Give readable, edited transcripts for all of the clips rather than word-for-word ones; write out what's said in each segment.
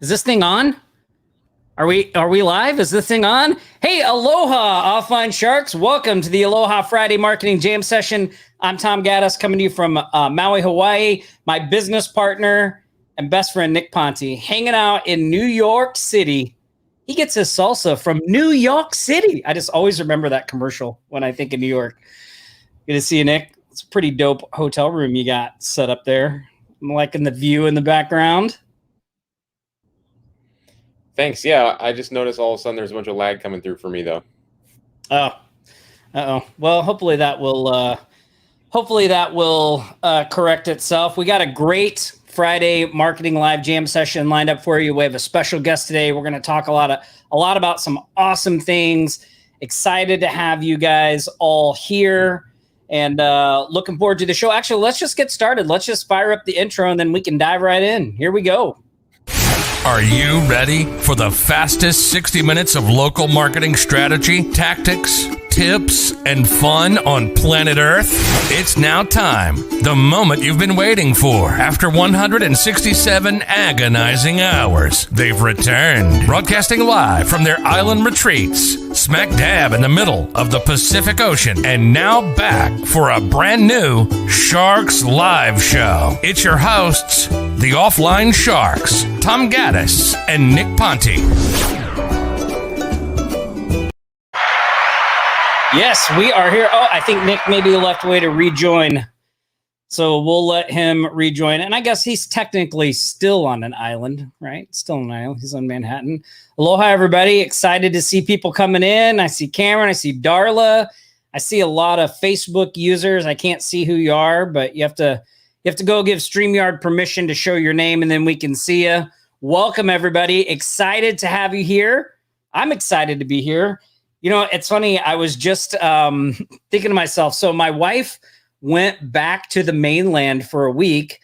Is this thing on? Are we live? Is this thing on? Hey, aloha, offline sharks. Welcome to the Aloha Friday Marketing Jam Session. I'm Tom Gaddis coming to you from Maui, Hawaii. My business partner and best friend, Nick Ponte, hanging out in New York City. He gets his salsa from New York City. I just always remember that commercial when I think of New York. Good to see you, Nick. It's a pretty dope hotel room you got set up there. I'm liking the view in the background. Thanks. Yeah, I just noticed all of a sudden there's a bunch of lag coming through for me, though. Oh, well, hopefully that will correct itself. We got a great Friday Marketing Live Jam session lined up for you. We have a special guest today. We're going to talk a lot about some awesome things. Excited to have you guys all here and looking forward to the show. Actually, let's just get started. Let's just fire up the intro and then we can dive right in. Here we go. Are you ready for the fastest 60 minutes of local marketing strategy, tactics, tips, and fun on planet Earth? It's now time. The moment you've been waiting for. After 167 agonizing hours, they've returned. Broadcasting live from their island retreats, smack dab in the middle of the Pacific Ocean, and now back for a brand new Sharks Live show. It's your hosts, the Offline Sharks, Tom Gaddis and Nick Ponte. Yes, we are here. Oh, I think Nick maybe left way to rejoin. So we'll let him rejoin. And I guess he's technically still on an island, right? Still on an island. He's on Manhattan. Aloha, everybody. Excited to see people coming in. I see Cameron. I see Darla. I see a lot of Facebook users. I can't see who you are, but you have to go give StreamYard permission to show your name, and then we can see you. Welcome, everybody. Excited to have you here. I'm excited to be here. You know, it's funny. I was just thinking to myself, so my wife went back to the mainland for a week,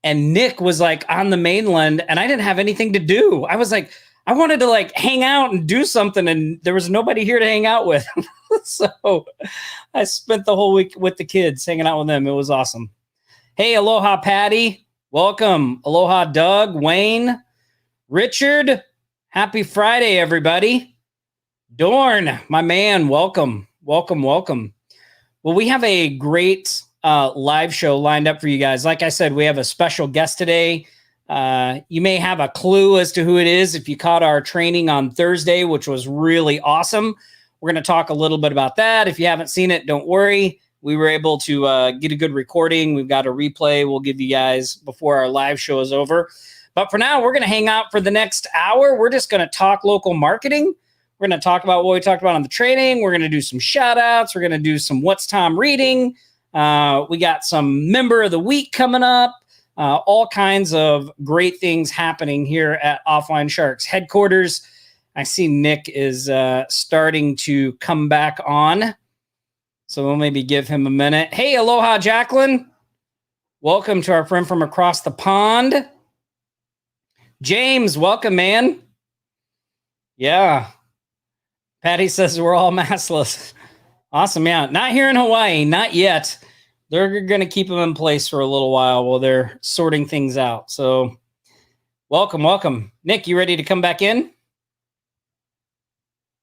and Nick was like on the mainland, and I didn't have anything to do. I was like, I wanted to like hang out and do something, and there was nobody here to hang out with. So I spent the whole week with the kids, hanging out with them. It was awesome. Hey, aloha, Patty. Welcome. Aloha, Doug, Wayne, Richard. Happy Friday, everybody. Dorn, my man, welcome. Well, we have a great live show lined up for you guys. Like I said, we have a special guest today. You may have a clue as to who it is if you caught our training on Thursday, which was really awesome. We're going to talk a little bit about that. If you haven't seen it, don't worry. We were able to get a good recording. We've got a replay we'll give you guys before our live show is over. But for now, we're going to hang out for the next hour. We're just going to talk local marketing. We're going to talk about what we talked about on the training. We're going to do some shout outs. We're going to do some What's Tom Reading. We got some Member of the Week coming up. All kinds of great things happening here at Offline Sharks headquarters. I see Nick is starting to come back on. So we'll maybe give him a minute. Hey, aloha, Jacqueline. Welcome to our friend from across the pond. James, welcome, man. Yeah. Patty says we're all maskless. Awesome, yeah. Not here in Hawaii, not yet. They're going to keep them in place for a little while they're sorting things out. So welcome. Nick, you ready to come back in?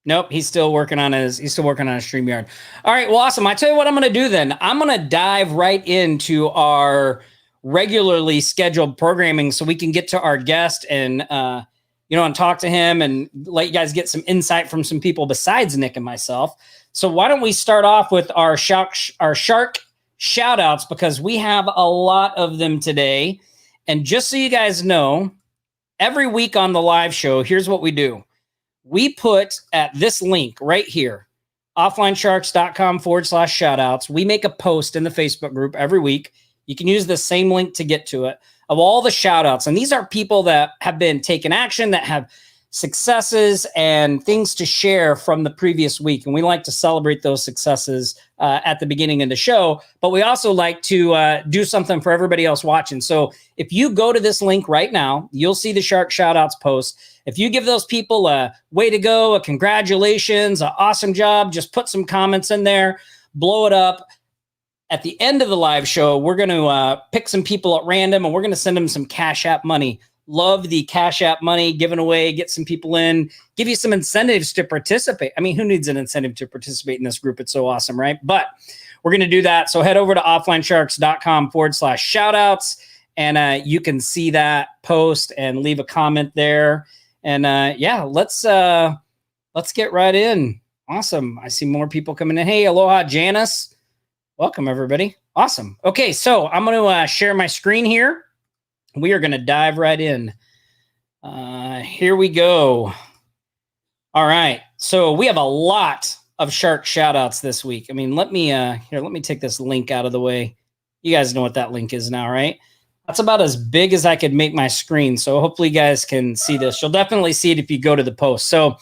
Nope, he's still working on his StreamYard. All right, well, awesome. I tell you what I'm going to do then. I'm going to dive right into our regularly scheduled programming so we can get to our guest and and talk to him and let you guys get some insight from some people besides Nick and myself. So why don't we start off with our shark shout outs, because we have a lot of them today. And just so you guys know, every week on the live show, here's what we do. We put at this link right here, offlinesharks.com/shoutouts. We make a post in the Facebook group every week. You can use the same link to get to it, of all the shout outs. And these are people that have been taking action, that have successes and things to share from the previous week. And we like to celebrate those successes at the beginning of the show. But we also like to do something for everybody else watching. So if you go to this link right now, you'll see the Shark Shoutouts post. If you give those people a way to go, a congratulations, an awesome job, just put some comments in there, blow it up. At the end of the live show, we're going to pick some people at random, and we're going to send them some Cash App money Love the Cash App money, giving away, get some people in, give you some incentives to participate. I mean, who needs an incentive to participate in this group? It's so awesome, right? But we're going to do that. So head over to offlinesharks.com/shoutouts, and you can see that post and leave a comment there. And yeah, let's get right in. Awesome. I see more people coming in. Hey, aloha, Janice. Welcome, everybody. Awesome. Okay, so I'm going to share my screen here. We are going to dive right in. Here we go. All right. So we have a lot of shark shout outs this week. I mean, let me take this link out of the way. You guys know what that link is now, right? That's about as big as I could make my screen. So hopefully you guys can see this. You'll definitely see it if you go to the post. So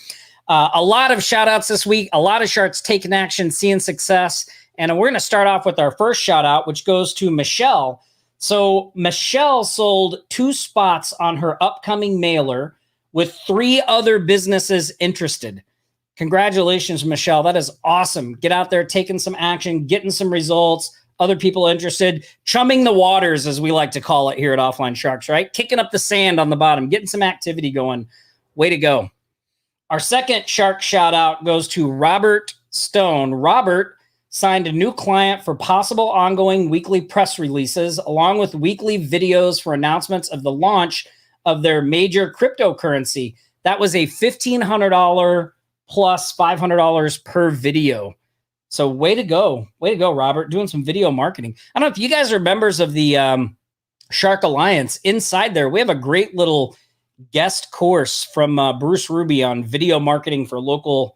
a lot of shout outs this week, a lot of sharks taking action, seeing success. And we're going to start off with our first shout out, which goes to Michelle. So Michelle sold 2 spots on her upcoming mailer with 3 other businesses interested. Congratulations, Michelle. That is awesome. Get out there, taking some action, getting some results, other people interested, chumming the waters, as we like to call it here at Offline Sharks, right? Kicking up the sand on the bottom, getting some activity going. Way to go. Our second shark shout out goes to Robert Stone. Robert signed a new client for possible ongoing weekly press releases, along with weekly videos for announcements of the launch of their major cryptocurrency. That was a $1,500 plus $500 per video. So way to go, Robert, doing some video marketing. I don't know if you guys are members of the Shark Alliance. Inside there, we have a great little guest course from Bruce Ruby on video marketing for local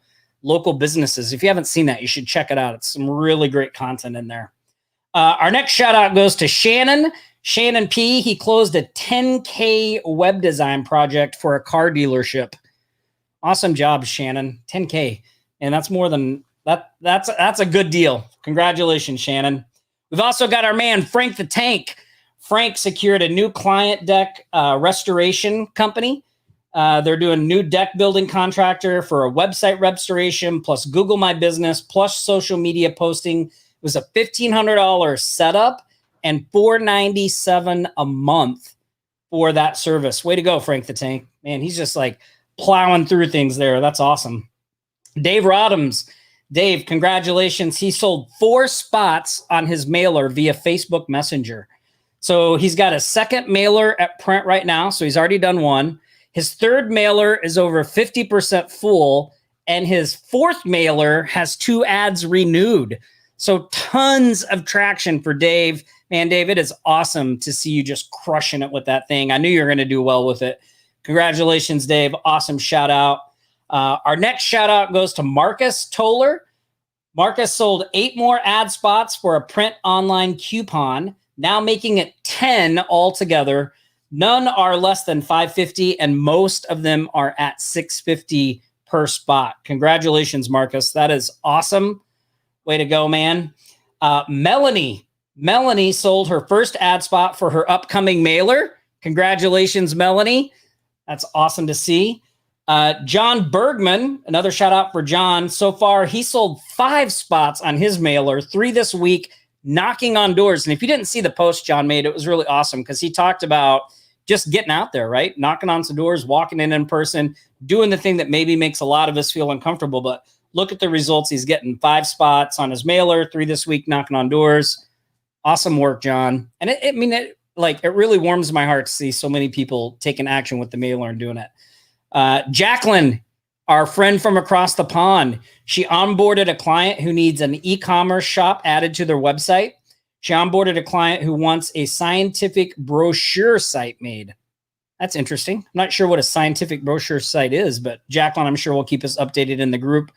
businesses. If you haven't seen that, you should check it out. It's some really great content in there. Our next shout out goes to Shannon P. He closed a $10K web design project for a car dealership. Awesome job, Shannon. $10K. And that's more than that. That's a good deal. Congratulations, Shannon. We've also got our man, Frank the Tank. Frank secured a new client deck restoration company. They're doing new deck building contractor for a website restoration, plus Google My Business, plus social media posting. It was a $1,500 setup and $497 a month for that service. Way to go, Frank the Tank. Man, he's just like plowing through things there. That's awesome. Dave Rodhams. Dave, congratulations. He sold 4 spots on his mailer via Facebook Messenger. So he's got a second mailer at print right now. So he's already done 1. His third mailer is over 50% full, and his 4th mailer has 2 ads renewed. So tons of traction for Dave. Man, Dave, it is awesome to see you just crushing it with that thing. I knew you were going to do well with it. Congratulations, Dave. Awesome shout out. Our next shout out goes to Marcus Toller. Marcus sold 8 more ad spots for a print online coupon, now making it 10 altogether. None are less than $550, and most of them are at $650 per spot. Congratulations, Marcus. That is awesome. Way to go, man. Melanie sold her first ad spot for her upcoming mailer. Congratulations, Melanie. That's awesome to see. John Bergman, another shout out for John. So far, he sold 5 spots on his mailer, 3 this week, knocking on doors. And if you didn't see the post John made, it was really awesome because he talked about just getting out there, right? Knocking on some doors, walking in person, doing the thing that maybe makes a lot of us feel uncomfortable. But look at the results he's getting. 5 spots on his mailer, 3 this week, knocking on doors. Awesome work, John. And it really warms my heart to see so many people taking action with the mailer and doing it. Jacqueline, our friend from across the pond, she onboarded a client who needs an e-commerce shop added to their website. She onboarded a client who wants a scientific brochure site made. That's interesting. I'm not sure what a scientific brochure site is, but Jacqueline, I'm sure will keep us updated in the group.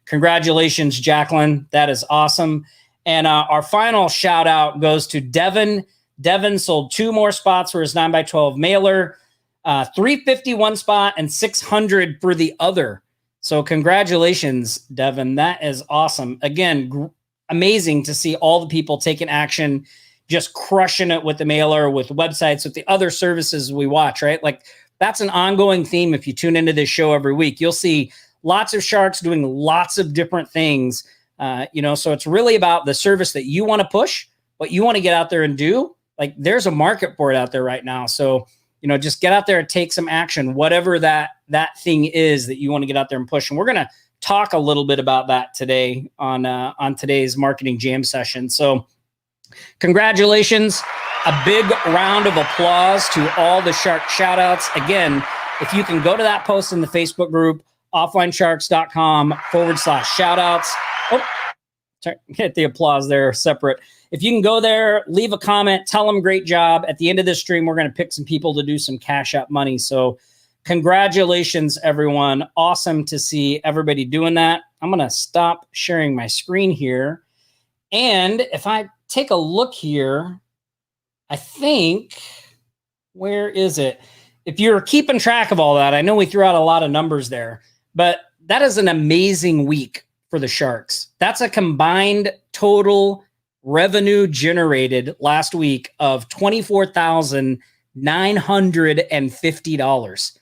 Congratulations, Jacqueline. That is awesome. And our final shout out goes to Devin. Devin sold 2 more spots for his 9x12 mailer, $351 spot and $600 for the other. So congratulations, Devin. That is awesome. Again, amazing to see all the people taking action, just crushing it with the mailer, with websites, with the other services we watch, right? Like that's an ongoing theme. If you tune into this show every week, you'll see lots of sharks doing lots of different things. So it's really about the service that you want to push, what you want to get out there and do. Like there's a market for it out there right now. So, just get out there and take some action, whatever that thing is that you want to get out there and push. And we're going to talk a little bit about that today on today's marketing jam session. So congratulations, a big round of applause to all the shark shoutouts. Again, if you can go to that post in the Facebook group, offlinesharks.com/shoutouts. Oh, sorry, get the applause there separate. If you can go there, leave a comment, tell them great job. At the end of this stream, we're going to pick some people to do some Cash App money. So congratulations, everyone. Awesome to see everybody doing that. I'm going to stop sharing my screen here. And if I take a look here, I think, where is it? If you're keeping track of all that, I know we threw out a lot of numbers there, but that is an amazing week for the Sharks. That's a combined total revenue generated last week of $24,950. I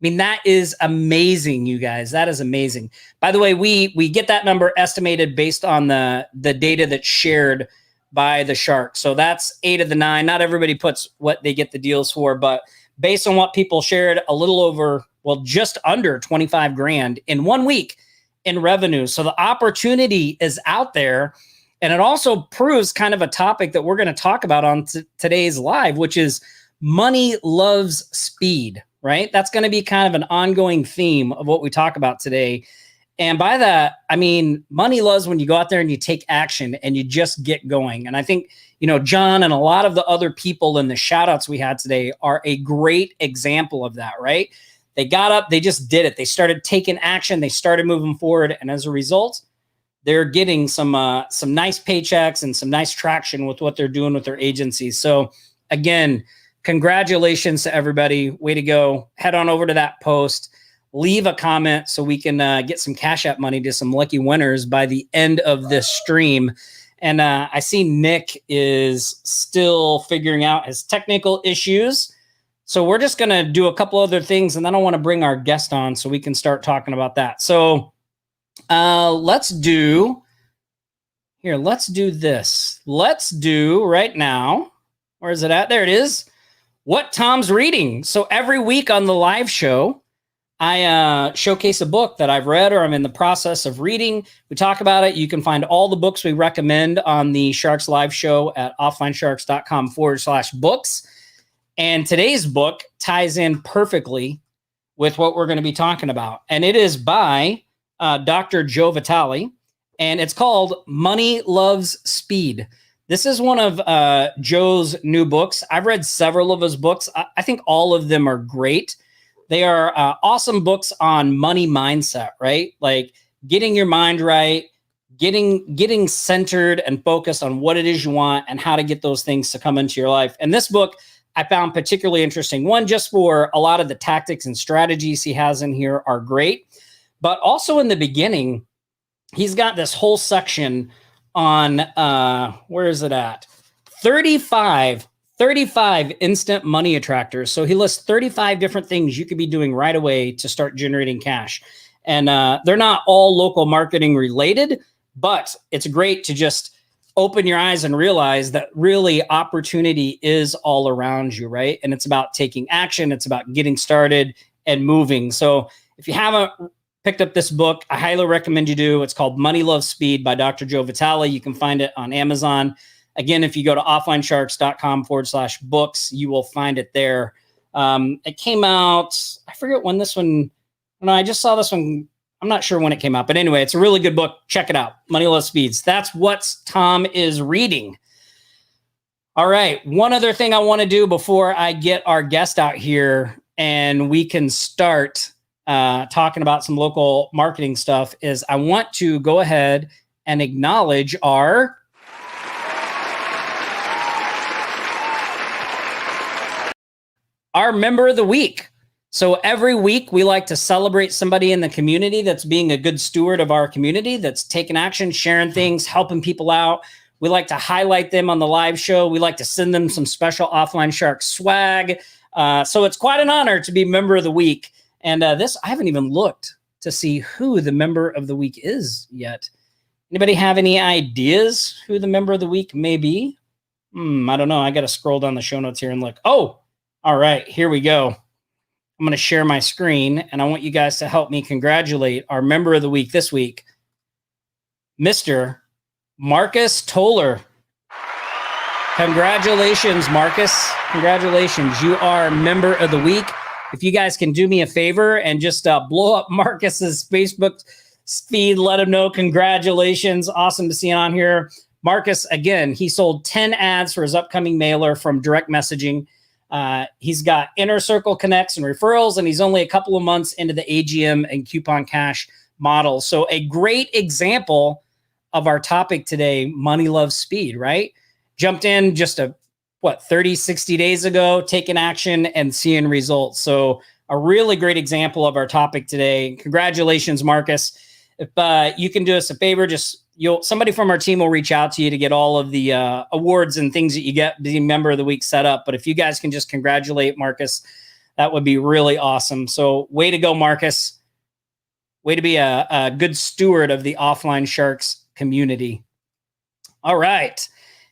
mean, that is amazing, you guys. That is amazing. By the way, we get that number estimated based on the data that's shared by the Sharks. So that's 8 of the 9. Not everybody puts what they get the deals for, but based on what people shared, a little over, well, just under 25 grand in 1 week in revenue. So the opportunity is out there. And it also proves kind of a topic that we're going to talk about on today's live, which is money loves speed, right? That's going to be kind of an ongoing theme of what we talk about today. And by that, I mean, money loves when you go out there and you take action and you just get going. And I think, John and a lot of the other people in the shout outs we had today are a great example of that, right? They got up, they just did it. They started taking action. They started moving forward. And as a result, they're getting some nice paychecks and some nice traction with what they're doing with their agencies. So again, congratulations to everybody. Way to go. Head on over to that post. Leave a comment so we can get some Cash App money to some lucky winners by the end of this stream. And I see Nick is still figuring out his technical issues. So we're just going to do a couple other things, and then I want to bring our guest on so we can start talking about that. So let's do this. Let's do right now. Where is it at? There it is. What Tom's reading. So every week on the live show, I showcase a book that I've read or I'm in the process of reading. We talk about it. You can find all the books we recommend on the Sharks live show at offlinesharks.com/books. And today's book ties in perfectly with what we're going to be talking about. And it is by Dr. Joe Vitale, and it's called Money Loves Speed. This is one of Joe's new books. I've read several of his books. I think all of them are great. They are awesome books on money mindset, right? Like getting your mind right, getting centered and focused on what it is you want and how to get those things to come into your life. And this book I found particularly interesting. One, just for a lot of the tactics and strategies he has in here are great. But also in the beginning, he's got this whole section on, where is it at? 35 instant money attractors. So he lists 35 different things you could be doing right away to start generating cash. And they're not all local marketing related, but it's great to just open your eyes and realize that really opportunity is all around you, right? And it's about taking action. It's about getting started and moving. So if you haven't picked up this book, I highly recommend you do. It's called Money Loves Speed by Dr. Joe Vitale. You can find it on Amazon. Again, if you go to offlinesharks.com/books, you will find it there. It came out, I forget when this one, no, I just saw this one. I'm not sure when it came out, but anyway, it's a really good book. Check it out. Money Loves Speeds. That's what Tom is reading. All right. One other thing I want to do before I get our guest out here and we can start talking about some local marketing stuff is I want to go ahead and acknowledge our member of the week. So every week we like to celebrate somebody in the community that's being a good steward of our community, that's taking action, sharing things, helping people out. We like to highlight them on the live show. We like to send them some special Offline Sharks swag. So it's quite an honor to be member of the week. And this, I haven't even looked to see who the member of the week is yet. Anybody have any ideas who the member of the week may be? I don't know. I got to scroll down the show notes here and look. Oh, All right, here we go. I'm going to share my screen, and I want you guys to help me congratulate our member of the week this week, Mr. Marcus Toller. Congratulations, Marcus. Congratulations. You are member of the week. If you guys can do me a favor and just blow up Marcus's Facebook feed, let him know. Congratulations. Awesome to see you on here. Marcus, again, he sold 10 ads for his upcoming mailer from direct messaging. He's got Inner Circle connects and referrals, and he's only a couple of months into the AGM and coupon cash model. So a great example of our topic today, money loves speed, right? Jumped in just 60 days ago, taking action and seeing results. So a really great example of our topic today. Congratulations, Marcus. If you can do us a favor, somebody from our team will reach out to you to get all of the awards and things that you get being member of the week set up. But if you guys can just congratulate Marcus, that would be really awesome. So way to go, Marcus. Way to be a good steward of the Offline Sharks community. All right.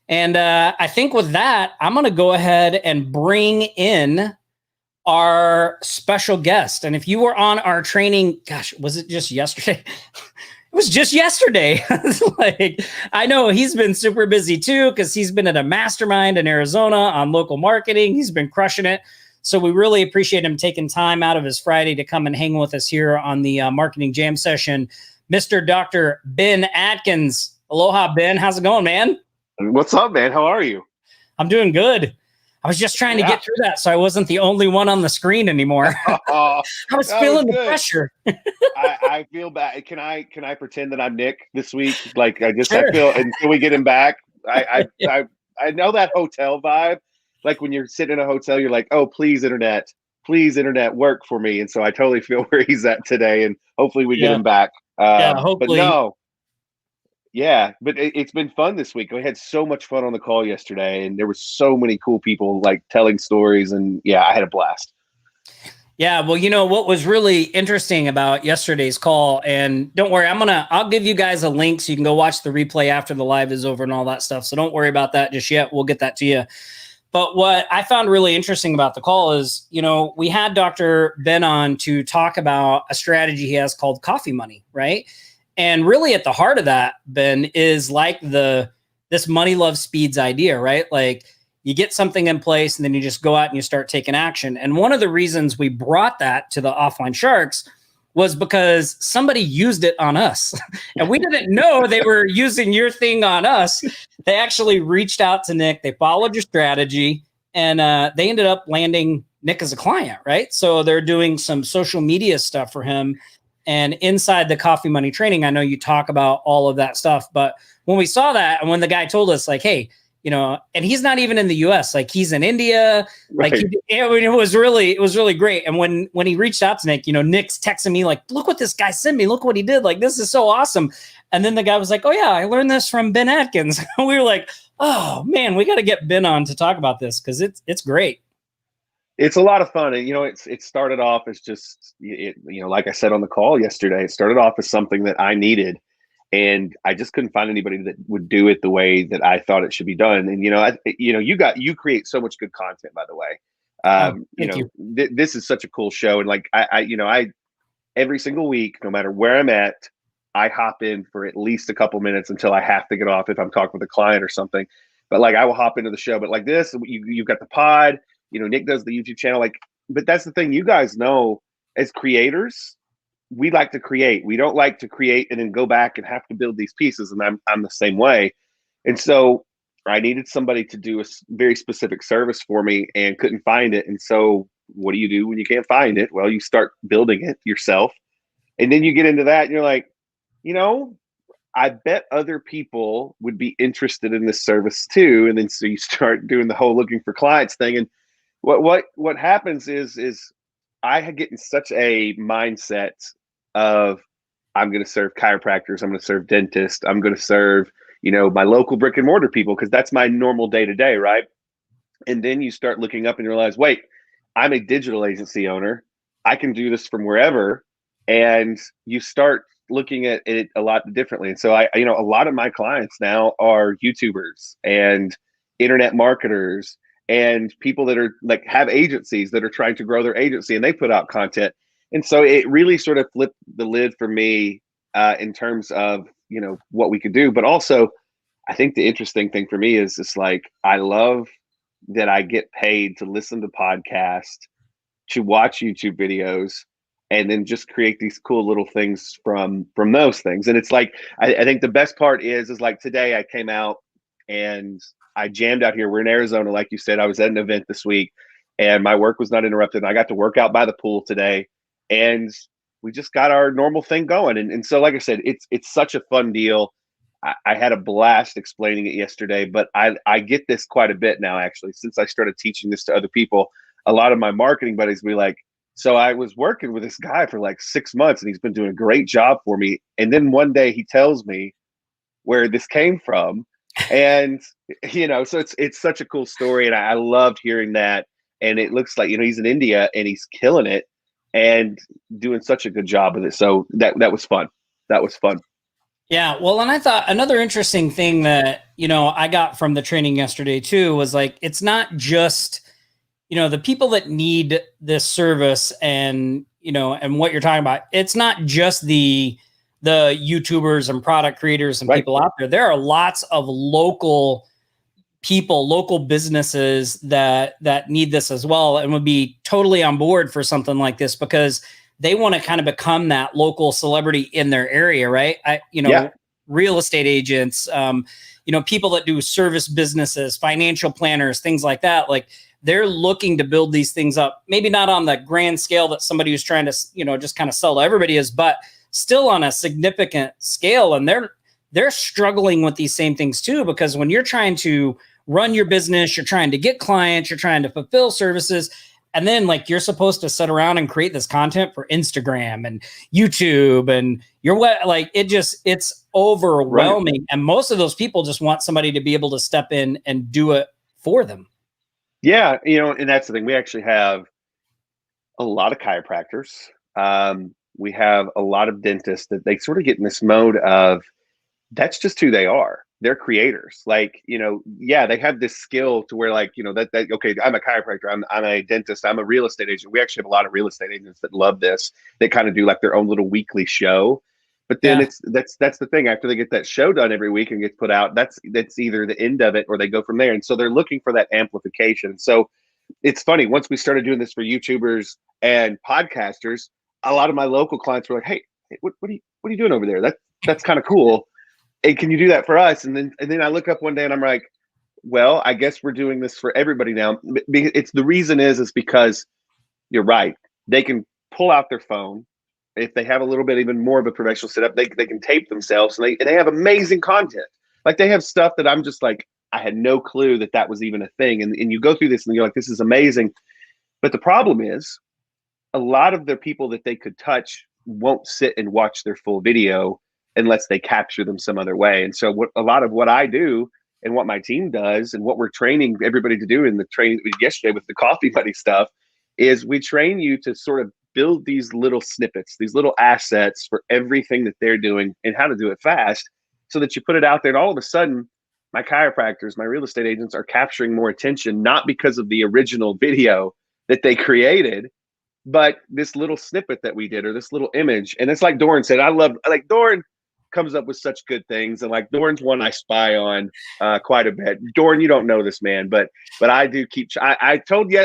And I think with that, I'm going to go ahead and bring in our special guest. And if you were on our training, gosh, was it just yesterday? It was just yesterday. I know he's been super busy too, because he's been at a mastermind in Arizona on local marketing. He's been crushing it. So we really appreciate him taking time out of his Friday to come and hang with us here on the Marketing Jam session. Mr. Dr. Ben Atkins. Aloha, Ben. How's it going, man? What's up, man? How are you? I'm doing good. I was just trying to get through that so I wasn't the only one on the screen anymore. I was feeling the pressure. I feel bad. Can I pretend that I'm Nick this week? Like I Sure. feel until we get him back. I know that hotel vibe. Like when you're sitting in a hotel, you're like, oh, please internet work for me. And so I totally feel where he's at today, and hopefully we get him back. Hopefully. But no. Yeah, but it's been fun this week. We had so much fun on the call yesterday, and there were so many cool people like telling stories, and I had a blast. Yeah, well, what was really interesting about yesterday's call, and don't worry, I'll give you guys a link so you can go watch the replay after the live is over and all that stuff. So don't worry about that just yet. We'll get that to you. But what I found really interesting about the call is, we had Dr. Ben on to talk about a strategy he has called coffee money, right? And really at the heart of that, Ben, is like this money loves speeds idea, right? Like you get something in place and then you just go out and you start taking action. And one of the reasons we brought that to the Offline Sharks was because somebody used it on us. And we didn't know they were using your thing on us. They actually reached out to Nick. They followed your strategy, and they ended up landing Nick as a client, right? So they're doing some social media stuff for him. And inside the Coffee Money training, I know you talk about all of that stuff. But when we saw that, and when the guy told us, like, hey, and he's not even in the US, like he's in India, Right. like it was really great. And when he reached out to Nick, Nick's texting me like, look what this guy sent me, look what he did, like this is so awesome. And then the guy was like, oh yeah, I learned this from Ben Atkins. We were like, oh man, we got to get Ben on to talk about this because it's great. It's a lot of fun. And, it started off as just, like I said on the call yesterday, it started off as something that I needed, and I just couldn't find anybody that would do it the way that I thought it should be done. And, you create so much good content, by the way. Thank you. This is such a cool show. And like, I every single week, no matter where I'm at, I hop in for at least a couple minutes until I have to get off if I'm talking with a client or something. But like, I will hop into the show, but like this, you've got the pod, Nick does the YouTube channel, but that's the thing, you guys know, as creators, we like to create. We don't like to create and then go back and have to build these pieces. And I'm the same way. And so I needed somebody to do a very specific service for me and couldn't find it. And so what do you do when you can't find it? Well, you start building it yourself. And then you get into that and you're like, I bet other people would be interested in this service too. And then so you start doing the whole looking for clients thing. And what happens is I get in such a mindset of I'm going to serve chiropractors, I'm going to serve dentists, I'm going to serve, my local brick and mortar people, because that's my normal day to day, right? And then you start looking up and you realize, wait, I'm a digital agency owner. I can do this from wherever. And you start looking at it a lot differently. And so a lot of my clients now are YouTubers and internet marketers and people that are like have agencies that are trying to grow their agency, and they put out content. And so it really sort of flipped the lid for me in terms of, you know, what we could do. But also, I think the interesting thing for me is it's like, I love that I get paid to listen to podcasts, to watch YouTube videos, and then just create these cool little things from those things. And it's like, I think the best part is like today I came out and I jammed out here. We're in Arizona, like you said. I was at an event this week and my work was not interrupted. And I got to work out by the pool today, and we just got our normal thing going. And so, like I said, it's such a fun deal. I had a blast explaining it yesterday, but I get this quite a bit now, actually, since I started teaching this to other people. A lot of my marketing buddies be like, so I was working with this guy for like 6 months and he's been doing a great job for me. And then one day he tells me where this came from. And, you know, so it's such a cool story. And I loved hearing that. And it looks like, you know, he's in India and he's killing it and doing such a good job with it. So that was fun. That was fun. Yeah, well, and I thought another interesting thing that, you know, I got from the training yesterday too was like, it's not just, you know, the people that need this service and, you know, and what you're talking about, it's not just the YouTubers and product creators and people out there. There are lots of local people, local businesses that need this as well and would be totally on board for something like this because they want to kind of become that local celebrity in their area, right? Real estate agents, you know, people that do service businesses, financial planners, things like that. Like they're looking to build these things up, maybe not on the grand scale that somebody who's trying to, you know, just kind of sell to everybody is, but still on a significant scale. And they're struggling with these same things too, because when you're trying to run your business, you're trying to get clients, you're trying to fulfill services. And then like you're supposed to sit around and create this content for Instagram and YouTube and your web, like it's overwhelming. Right. And most of those people just want somebody to be able to step in and do it for them. Yeah. You know, and that's the thing. We actually have a lot of chiropractors. We have a lot of dentists that they sort of get in this mode of that's just who they are. They're creators. Like, you know, yeah, they have this skill to where like, you know, that okay, I'm a chiropractor, I'm a dentist, I'm a real estate agent. We actually have a lot of real estate agents that love this. They kind of do like their own little weekly show. But then that's the thing. After they get that show done every week and gets put out, that's either the end of it or they go from there. And so they're looking for that amplification. So it's funny, once we started doing this for YouTubers and podcasters, a lot of my local clients were like, hey, what are you doing over there? That's kind of cool. Hey, can you do that for us? And then I look up one day and I'm like, well, I guess we're doing this for everybody now. It's the reason is because you're right. They can pull out their phone. If they have a little bit even more of a professional setup, they can tape themselves and they have amazing content. Like they have stuff that I'm just like, I had no clue that was even a thing. And you go through this and you're like, this is amazing. But the problem is a lot of the people that they could touch won't sit and watch their full video unless they capture them some other way. And so a lot of what I do and what my team does and what we're training everybody to do in the training yesterday with the coffee buddy stuff is we train you to sort of build these little snippets, these little assets for everything that they're doing and how to do it fast so that you put it out there. And all of a sudden, my chiropractors, my real estate agents are capturing more attention, not because of the original video that they created, but this little snippet that we did or this little image. And it's like Doran said, Doran comes up with such good things. And like Doran's one I spy on quite a bit. Doran, you don't know this man, but I do keep, I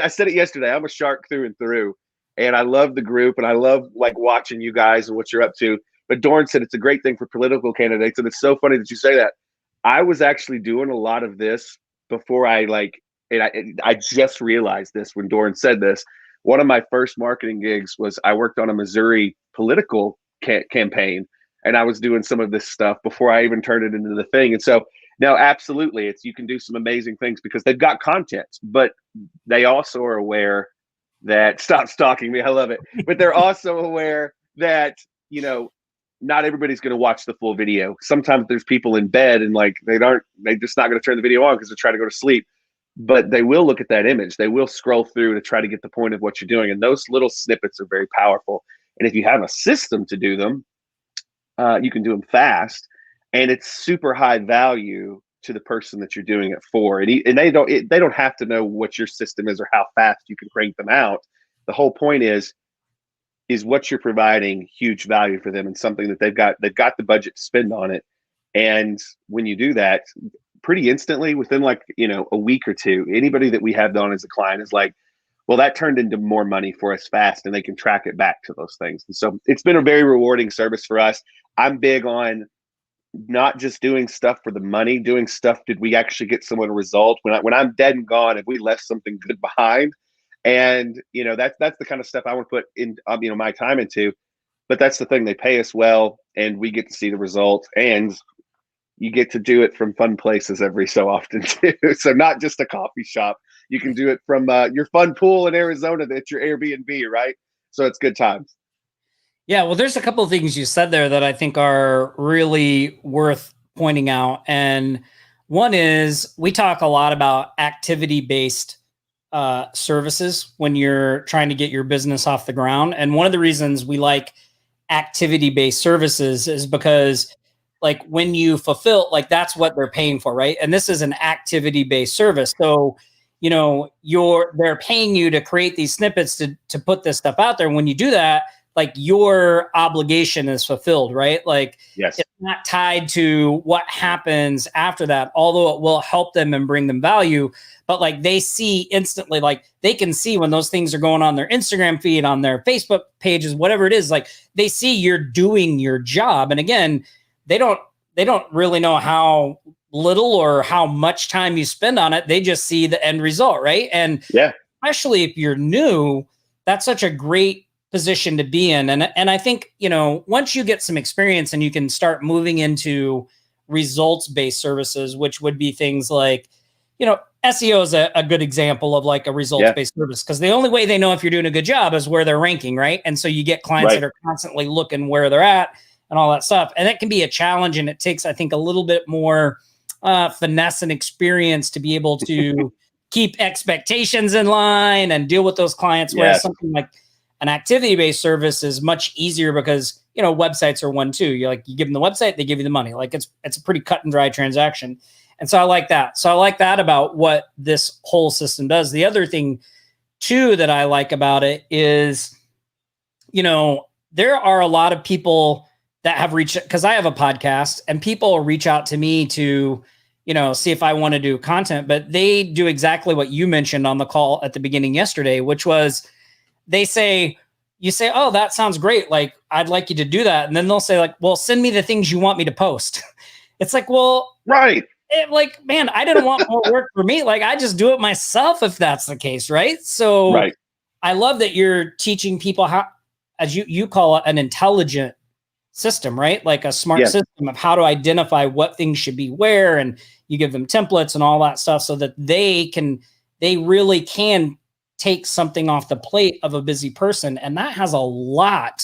said it yesterday, I'm a shark through and through. And I love the group and I love like watching you guys and what you're up to. But Doran said it's a great thing for political candidates. And it's so funny that you say that. I was actually doing a lot of this before I just realized this when Doran said this. One of my first marketing gigs was I worked on a Missouri political campaign. And I was doing some of this stuff before I even turned it into the thing. And so now, absolutely, you can do some amazing things because they've got content, but they also are aware that stop stalking me. I love it. But they're also aware that, you know, not everybody's going to watch the full video. Sometimes there's people in bed and like they're just not going to turn the video on because they're trying to go to sleep. But they will look at that image. They will scroll through to try to get the point of what you're doing. And those little snippets are very powerful. And if you have a system to do them, you can do them fast, and it's super high value to the person that you're doing it for. And they don't have to know what your system is or how fast you can crank them out. The whole point is what you're providing huge value for them and something that they've got the budget to spend on it. And when you do that, pretty instantly, within like, a week or two, anybody that we have on as a client is like, well, that turned into more money for us fast, and they can track it back to those things. And so it's been a very rewarding service for us. I'm big on not just doing stuff for the money, doing stuff, did we actually get someone a result? When I'm dead and gone, if we left something good behind? And, that's the kind of stuff I want to put in, my time into. But that's the thing, they pay us well, and we get to see the results, and you get to do it from fun places every so often too. So not just a coffee shop. You can do it from your fun pool in Arizona that's your Airbnb, right? So it's good times. Yeah, well, there's a couple of things you said there that I think are really worth pointing out. And one is, we talk a lot about activity-based services when you're trying to get your business off the ground. And one of the reasons we like activity-based services is because, like, when you fulfill, like, that's what they're paying for, right? And this is an activity-based service. So, they're paying you to create these snippets to put this stuff out there. And when you do that, like, your obligation is fulfilled, right? Like, yes, it's not tied to what happens after that, although it will help them and bring them value. But like, they see instantly, like, they can see when those things are going on their Instagram feed, on their Facebook pages, whatever it is, like, they see you're doing your job. And again, they don't really know how little or how much time you spend on it. They just see the end result, right? And yeah, especially if you're new, that's such a great position to be in. And I think, once you get some experience and you can start moving into results-based services, which would be things like, SEO is a good example of like a results-based service, because the only way they know if you're doing a good job is where they're ranking, right? And so you get clients that are constantly looking where they're at and all that stuff. And that can be a challenge, and it takes, I think, a little bit more finesse and experience to be able to keep expectations in line and deal with those clients. Whereas something like an activity-based service is much easier because, websites are one too. You give them the website, they give you the money. Like, it's a pretty cut and dry transaction. And so I like that. So I like that about what this whole system does. The other thing too that I like about it is, there are a lot of people that have reached, because I have a podcast, and people reach out to me to, see if I want to do content, but they do exactly what you mentioned on the call at the beginning yesterday, which was, you say, oh, that sounds great. Like, I'd like you to do that. And then they'll say, like, well, send me the things you want me to post. It's like, well, right. Man, I didn't want more work for me. Like, I just do it myself if that's the case. Right. So I love that you're teaching people how, as you call it, an intelligent system, right? Like a smart system of how to identify what things should be where, and you give them templates and all that stuff so that they really can take something off the plate of a busy person. And that has a lot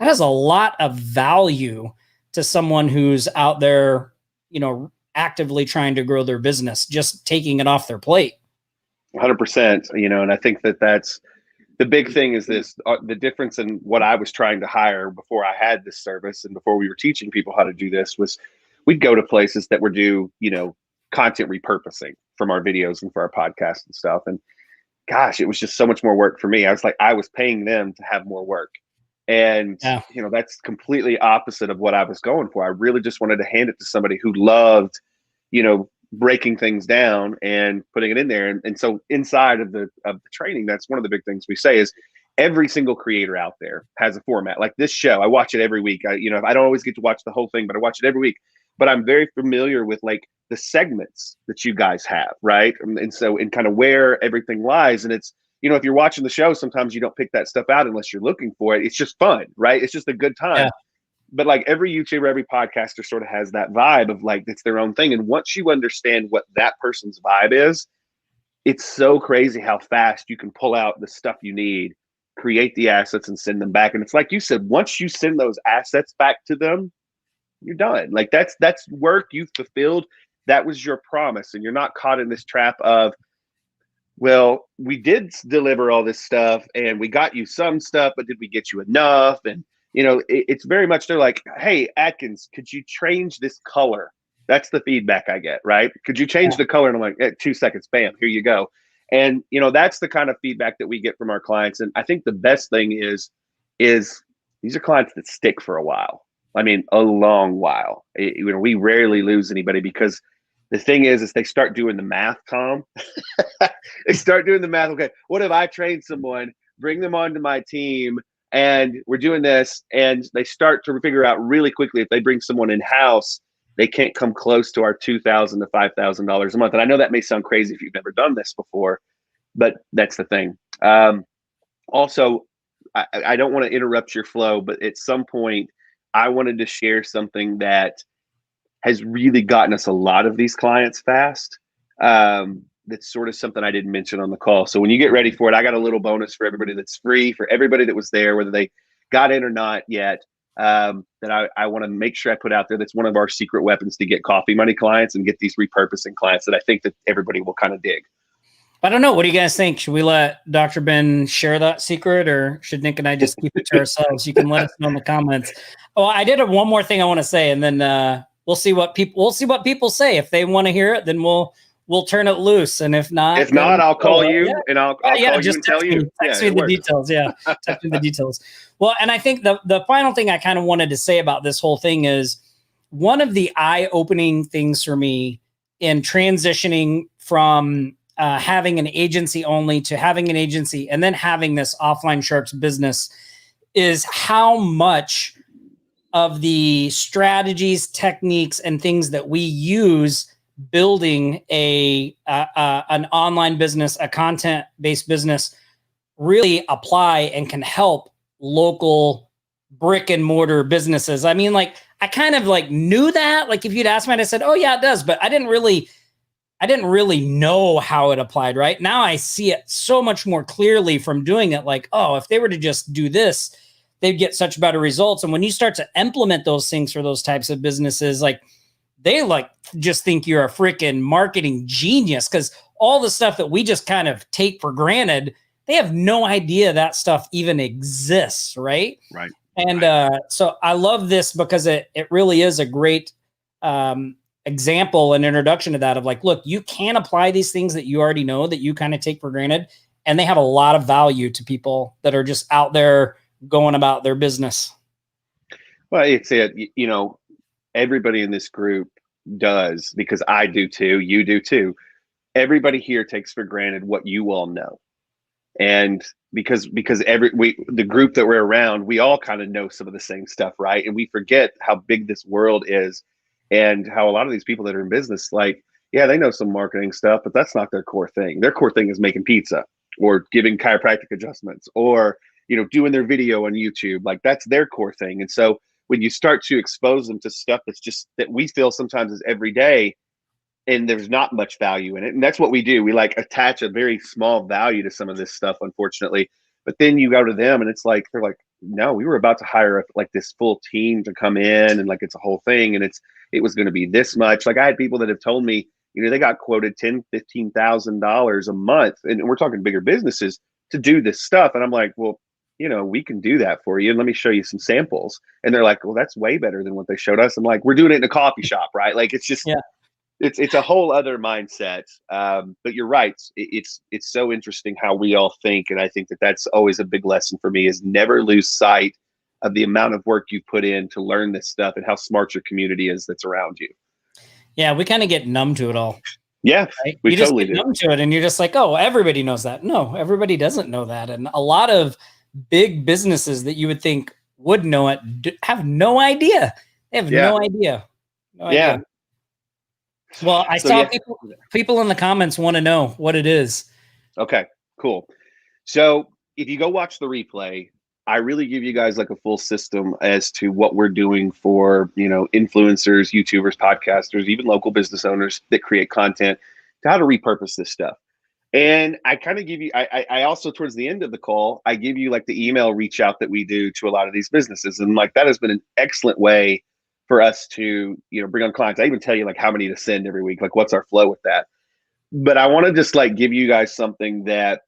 of value to someone who's out there, actively trying to grow their business, just taking it off their plate. 100%, and I think that's the big thing is this, the difference in what I was trying to hire before I had this service and before we were teaching people how to do this was, we'd go to places that would do, content repurposing from our videos and for our podcast and stuff. And gosh, it was just so much more work for me. I was paying them to have more work. And, that's completely opposite of what I was going for. I really just wanted to hand it to somebody who loved, breaking things down and putting it in there. And so inside of the training, that's one of the big things we say is every single creator out there has a format. Like this show, I watch it every week. I don't always get to watch the whole thing, but I watch it every week. But I'm very familiar with like the segments that you guys have, right? And so in kind of where everything lies. And it's, if you're watching the show, sometimes you don't pick that stuff out unless you're looking for it. It's just fun, right? It's just a good time. But like every YouTuber, every podcaster sort of has that vibe of like, it's their own thing. And once you understand what that person's vibe is, it's so crazy how fast you can pull out the stuff you need, create the assets, and send them back. And it's like you said, once you send those assets back to them, you're done. Like that's work you've fulfilled. That was your promise. And you're not caught in this trap of, well, we did deliver all this stuff and we got you some stuff, but did we get you enough? And, it's very much, they're like, hey, Atkins, could you change this color That's the feedback I get, right? Could you change the color? And I'm like, 2 seconds, bam, here you go. And, that's the kind of feedback that we get from our clients. And I think the best thing is these are clients that stick for a while. I mean, a long while. We rarely lose anybody because the thing is they start doing the math, Tom. They start doing the math. Okay, what if I train someone, bring them onto my team, and we're doing this, and they start to figure out really quickly if they bring someone in-house, they can't come close to our $2,000 to $5,000 a month. And I know that may sound crazy if you've never done this before, but that's the thing. Also, I don't want to interrupt your flow, but at some point, I wanted to share something that has really gotten us a lot of these clients fast. That's sort of something I didn't mention on the call. So when you get ready for it, I got a little bonus for everybody that's free, for everybody that was there, whether they got in or not yet, that I want to make sure I put out there. That's one of our secret weapons to get coffee money clients and get these repurposing clients that I think that everybody will kind of dig. I don't know. What do you guys think? Should we let Dr. Ben share that secret, or should Nick and I just keep it to ourselves? You can let us know in the comments. Oh, I did have one more thing I want to say, and then we'll see what people say. If they want to hear it, then we'll turn it loose. And if not, I'll call you and I'll call you and tell you. Text me the details. Yeah, text me the details. Well, and I think the final thing I kind of wanted to say about this whole thing is one of the eye-opening things for me in transitioning from having an agency only to having an agency and then having this Offline Sharks business is how much of the strategies, techniques, and things that we use building an online business, a content-based business, really apply and can help local brick and mortar businesses. I mean, like, I kind of like knew that. Like, if you'd asked me, I'd have said, oh yeah, it does. But I didn't really know how it applied. Right now, I see it so much more clearly from doing it. Like, oh, if they were to just do this, they'd get such better results. And when you start to implement those things for those types of businesses, like, they like just think you're a freaking marketing genius, because all the stuff that we just kind of take for granted, they have no idea that stuff even exists. Right. Right. And so I love this because it really is a great example and introduction to that, of like, look, you can apply these things that you already know, that you kind of take for granted, and they have a lot of value to people that are just out there going about their business. Well, it's everybody in this group does, because I do too, you do too. Everybody here takes for granted what you all know. And because the group that we're around, we all kind of know some of the same stuff, right? And we forget how big this world is, and how a lot of these people that are in business, like, yeah, they know some marketing stuff, but that's not their core thing. Their core thing is making pizza, or giving chiropractic adjustments, or doing their video on YouTube. Like, that's their core thing. And so when you start to expose them to stuff that we feel sometimes is every day, and there's not much value in it. And that's what we do. We like attach a very small value to some of this stuff, unfortunately. But then you go to them and it's like, they're like, no, we were about to hire like this full team to come in, and like, it's a whole thing. And it was going to be this much. Like, I had people that have told me, they got quoted $10,000, $15,000 a month. And we're talking bigger businesses to do this stuff. And I'm like, well, we can do that for you. And let me show you some samples. And they're like, well, that's way better than what they showed us. I'm like, we're doing it in a coffee shop, right? Like, it's just, it's a whole other mindset. But you're right. It's so interesting how we all think. And I think that that's always a big lesson for me, is never lose sight of the amount of work you put in to learn this stuff, and how smart your community is that's around you. Yeah. We kind of get numb to it all. Yeah, right? we you totally just get do. numb to it, and you're just like, oh, everybody knows that. No, everybody doesn't know that. And a lot of big businesses that you would think would know it have no idea. They have no idea. No idea. Well, I saw people in the comments want to know what it is. Okay, cool. So if you go watch the replay, I really give you guys like a full system as to what we're doing for, influencers, YouTubers, podcasters, even local business owners that create content, to how to repurpose this stuff. And I kind of give you, I also, towards the end of the call, I give you like the email reach out that we do to a lot of these businesses. And like, that has been an excellent way for us to, bring on clients. I even tell you like how many to send every week, like what's our flow with that. But I want to just like give you guys something that,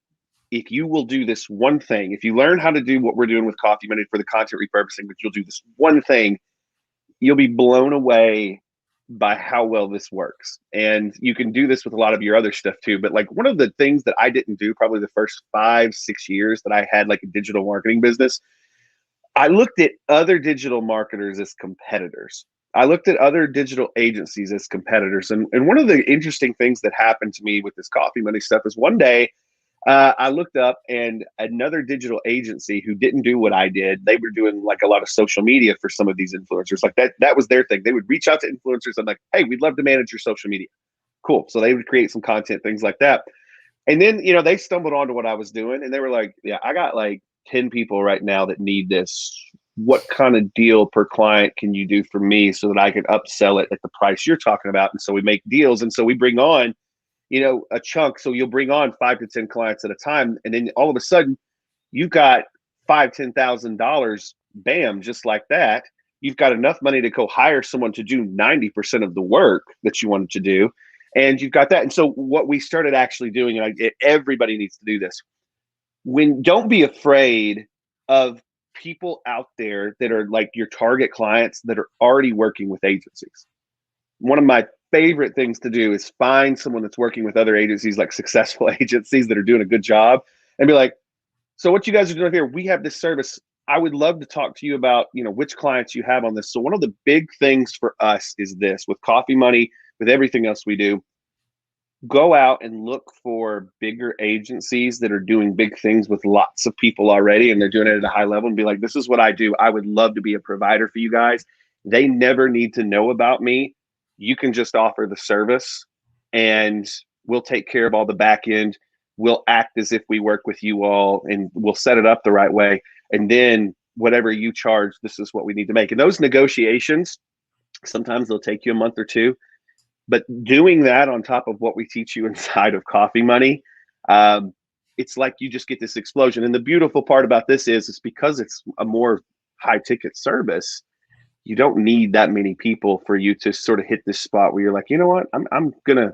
if you will do this one thing, if you learn how to do what we're doing with Coffee Minute for the content repurposing, but you'll do this one thing, you'll be blown away by how well this works. And you can do this with a lot of your other stuff too. But like one of the things that I didn't do probably the first 5-6 years that I had like a digital marketing business, I looked at other digital marketers as competitors. I looked at other digital agencies as competitors. And one of the interesting things that happened to me with this coffee money stuff is one day I looked up and another digital agency who didn't do what I did, they were doing like a lot of social media for some of these influencers. Like that was their thing. They would reach out to influencers and like, hey, we'd love to manage your social media. Cool. So they would create some content, things like that. And then, they stumbled onto what I was doing and they were like, yeah, I got like 10 people right now that need this. What kind of deal per client can you do for me so that I can upsell it at the price you're talking about? And so we make deals. And so we bring on, a chunk. So you'll bring on 5 to 10 clients at a time. And then all of a sudden you've got $5,000-$10,000, bam, just like that. You've got enough money to go hire someone to do 90% of the work that you wanted to do. And you've got that. And so what we started actually doing, and everybody needs to do this. Don't be afraid of people out there that are like your target clients that are already working with agencies. One of my favorite things to do is find someone that's working with other agencies, like successful agencies that are doing a good job, and be like, so what you guys are doing here, we have this service. I would love to talk to you about, which clients you have on this. So one of the big things for us is this, with Coffee Money, with everything else we do, go out and look for bigger agencies that are doing big things with lots of people already, and they're doing it at a high level, and be like, this is what I do. I would love to be a provider for you guys. They never need to know about me. You can just offer the service and we'll take care of all the back end. We'll act as if we work with you all and we'll set it up the right way. And then whatever you charge, this is what we need to make. And those negotiations, sometimes they'll take you a month or two, but doing that on top of what we teach you inside of Coffee Money, it's like you just get this explosion. And the beautiful part about this is because it's a more high ticket service, you don't need that many people for you to sort of hit this spot where you're like, you know what, I'm gonna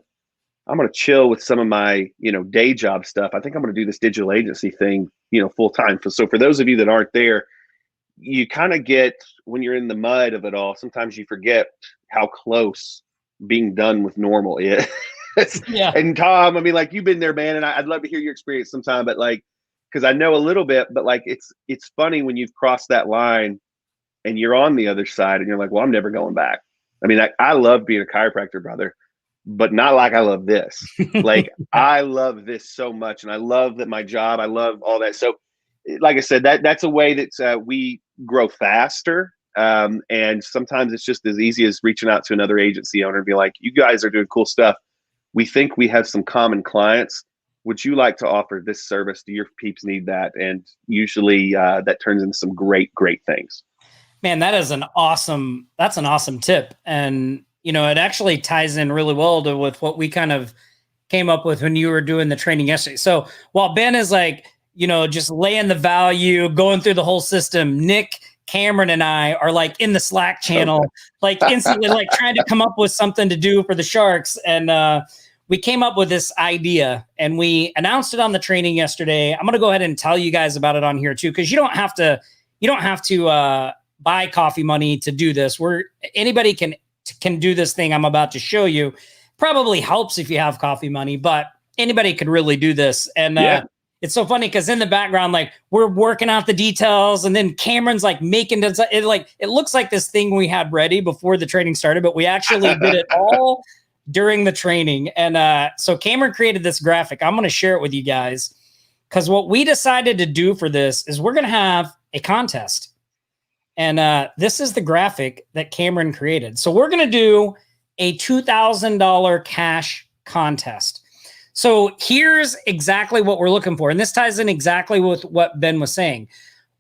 chill with some of my day job stuff. I think I'm gonna do this digital agency thing full time. So for those of you that aren't there, you kind of get, when you're in the mud of it all, sometimes you forget how close being done with normal is. Yeah. And Tom, I mean, like, you've been there, man, and I'd love to hear your experience sometime, but like, because I know a little bit, but like it's funny when you've crossed that line and you're on the other side and you're like, well, I'm never going back. I mean, I love being a chiropractor, brother, but not like I love this. Like, I love this so much. And I love that my job, I love all that. So like I said, that's a way that we grow faster. And sometimes it's just as easy as reaching out to another agency owner and be like, you guys are doing cool stuff. We think we have some common clients. Would you like to offer this service? Do your peeps need that? And usually that turns into some great, great things. Man, that's an awesome tip. And, it actually ties in really well with what we kind of came up with when you were doing the training yesterday. So while Ben is like, just laying the value, going through the whole system, Nick, Cameron, and I are like in the Slack channel, like instantly like trying to come up with something to do for the Sharks. And we came up with this idea and we announced it on the training yesterday. I'm going to go ahead and tell you guys about it on here too, because you don't have to buy Coffee Money to do this. Anybody can do this thing I'm about to show you. Probably helps if you have Coffee Money, but anybody could really do this. And it's so funny because in the background, like, we're working out the details, and then Cameron's like making it. It looks like this thing we had ready before the training started, but we actually did it all during the training. And so Cameron created this graphic. I'm going to share it with you guys because what we decided to do for this is we're going to have a contest. And this is the graphic that Cameron created. So we're going to do a $2,000 cash contest. So here's exactly what we're looking for. And this ties in exactly with what Ben was saying.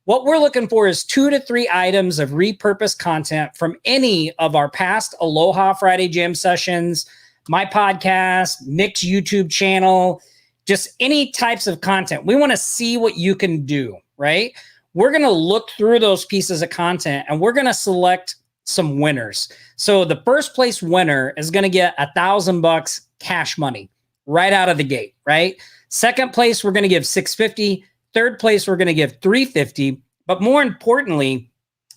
What we're looking for is 2 to 3 items of repurposed content from any of our past Aloha Friday Jam sessions, my podcast, Nick's YouTube channel, just any types of content. We want to see what you can do, right? We're going to look through those pieces of content and we're going to select some winners. So the first place winner is going to get $1,000 cash money right out of the gate, right? Second place, we're going to give $650. Third place, we're going to give $350. But more importantly,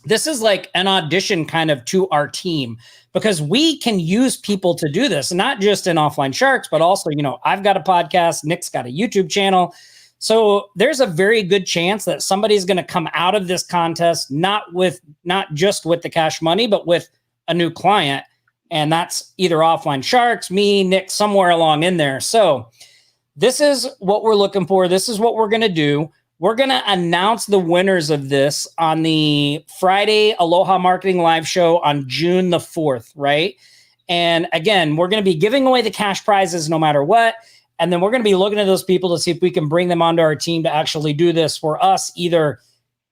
this is like an audition kind of to our team, because we can use people to do this, not just in Offline Sharks, but also, I've got a podcast, Nick's got a YouTube channel. So there's a very good chance that somebody's going to come out of this contest, not just with the cash money, but with a new client. And that's either Offline Sharks, me, Nick, somewhere along in there. So this is what we're looking for. This is what we're going to do. We're going to announce the winners of this on the Friday Aloha Marketing Live Show on June the 4th, right? And again, we're going to be giving away the cash prizes no matter what. And then we're going to be looking at those people to see if we can bring them onto our team to actually do this for us, either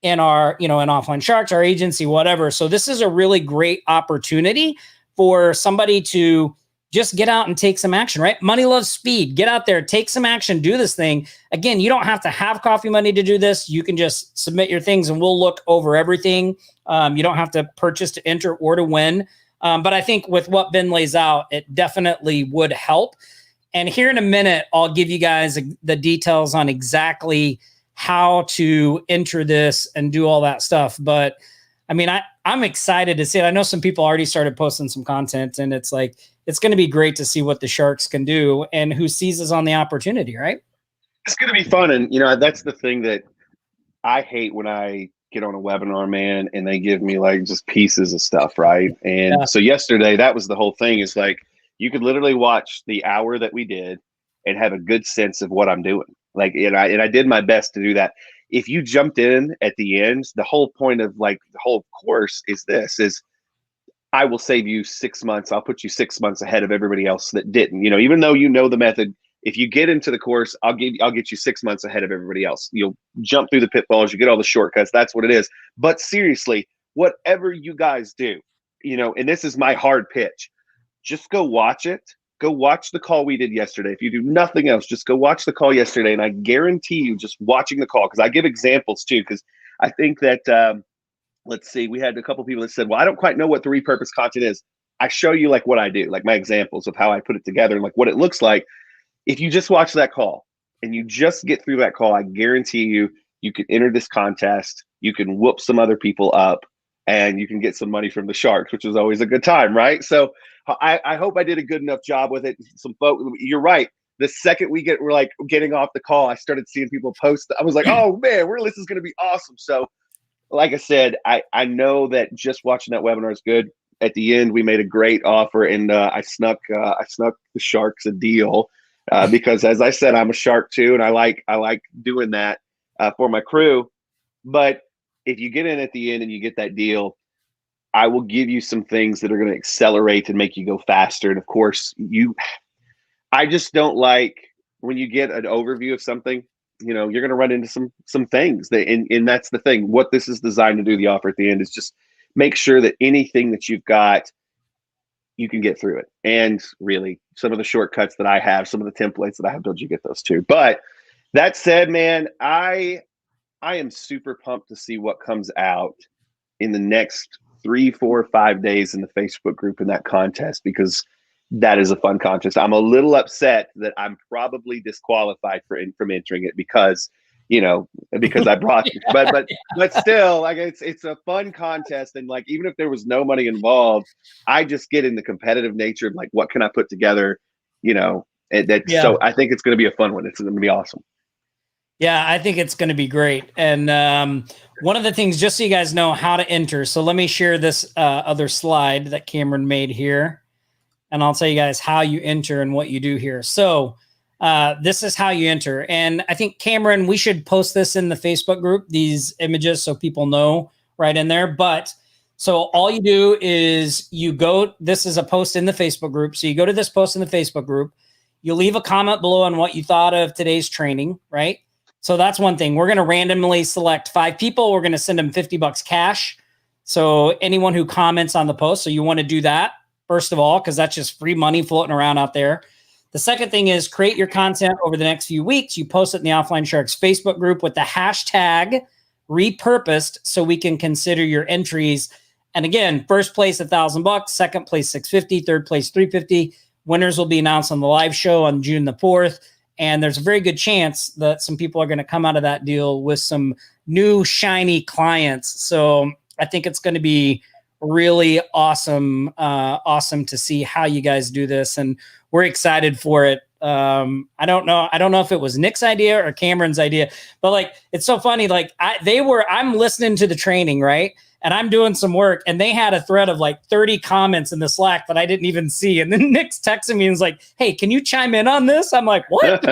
in our, in Offline Sharks, our agency, whatever. So this is a really great opportunity for somebody to just get out and take some action, right? Money loves speed. Get out there, take some action, do this thing. Again, you don't have to have coffee money to do this. You can just submit your things and we'll look over everything. You don't have to purchase to enter or to win. But I think with what Ben lays out, it definitely would help. And here in a minute, I'll give you guys the details on exactly how to enter this and do all that stuff. But I mean, I'm excited to see it. I know some people already started posting some content, and it's like, it's going to be great to see what the Sharks can do and who seizes on the opportunity, right? It's going to be fun. And, that's the thing that I hate when I get on a webinar, man, and they give me like just pieces of stuff, right? And so yesterday, that was the whole thing, is like, you could literally watch the hour that we did and have a good sense of what I'm doing. Like, and I did my best to do that. If you jumped in at the end, the whole point of like the whole course is I will save you 6 months. I'll put you 6 months ahead of everybody else that didn't, even though the method, if you get into the course, I'll get you 6 months ahead of everybody else. You'll jump through the pitfalls, you get all the shortcuts. That's what it is. But seriously, whatever you guys do, and this is my hard pitch, just go watch it. Go watch the call we did yesterday. If you do nothing else, just go watch the call yesterday. And I guarantee you, just watching the call, because I give examples too, because I think that, let's see, we had a couple people that said, well, I don't quite know what the repurposed content is. I show you like what I do, like my examples of how I put it together and like what it looks like. If you just watch that call and you just get through that call, I guarantee you, you can enter this contest. You can whoop some other people up and you can get some money from the Sharks, which is always a good time, right? So I hope I did a good enough job with it. Some folks, you're right. The second we're like getting off the call, I started seeing people post. I was like, oh man, this is going to be awesome. So like I said, I know that just watching that webinar is good. At the end, we made a great offer, and I snuck the Sharks a deal because, as I said, I'm a Shark too, and I like doing that for my crew. But if you get in at the end and you get that deal, I will give you some things that are going to accelerate and make you go faster. And of course, I just don't like when you get an overview of something, you're going to run into some things and that's the thing. What this is designed to do, the offer at the end, is just make sure that anything that you've got, you can get through it. And really, some of the shortcuts that I have, some of the templates that I have, don't you get those too. But that said, man, I am super pumped to see what comes out in the next 3, 4, 5 days in the Facebook group in that contest, because that is a fun contest. I'm a little upset that I'm probably disqualified from entering it because I brought but still, like, it's a fun contest. And like, even if there was no money involved, I just get in the competitive nature of like, what can I put together, So I think it's going to be a fun one. It's going to be awesome. Yeah, I think it's going to be great. And one of the things, just so you guys know how to enter. So let me share this other slide that Cameron made here. And I'll tell you guys how you enter and what you do here. So this is how you enter. And I think, Cameron, we should post this in the Facebook group, these images, so people know right in there. But so all you do is this is a post in the Facebook group. So you go to this post in the Facebook group. You leave a comment below on what you thought of today's training, right? So that's one thing. We're going to randomly select 5 people. We're going to send them $50 cash. So anyone who comments on the post, so you want to do that, first of all, because that's just free money floating around out there. The second thing is create your content over the next few weeks. You post it in the Offline Sharks Facebook group with the hashtag repurposed so we can consider your entries. And again, first place $1,000, second place $650, third place $350. Winners will be announced on the live show on June the 4th. And there's a very good chance that some people are going to come out of that deal with some new shiny clients. So I think it's going to be really awesome to see how you guys do this, and we're excited for it. I don't know if it was Nick's idea or Cameron's idea, but like, it's so funny. Like I'm listening to the training, right? And I'm doing some work, and they had a thread of like 30 comments in the Slack that I didn't even see. And then Nick's texting me and was like, "Hey, can you chime in on this?" I'm like, "What?"